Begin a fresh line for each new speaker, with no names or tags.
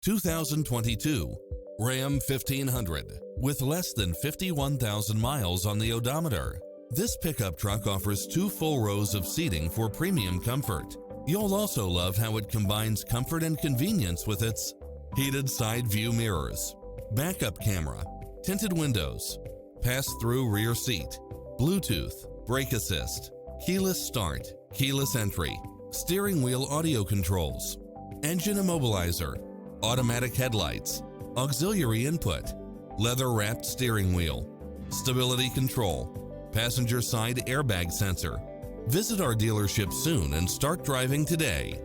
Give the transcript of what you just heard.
2022 Ram 1500 with less than 51,000 miles on the odometer. This pickup truck offers 2 full rows of seating for premium comfort. You'll also love how it combines comfort and convenience with its heated side view mirrors, backup camera, tinted windows, pass-through rear seat, Bluetooth, brake assist, keyless start, keyless entry, steering wheel audio controls, engine immobilizer, automatic headlights, auxiliary input, leather-wrapped steering wheel, stability control, passenger side airbag sensor. Visit our dealership soon and start driving today.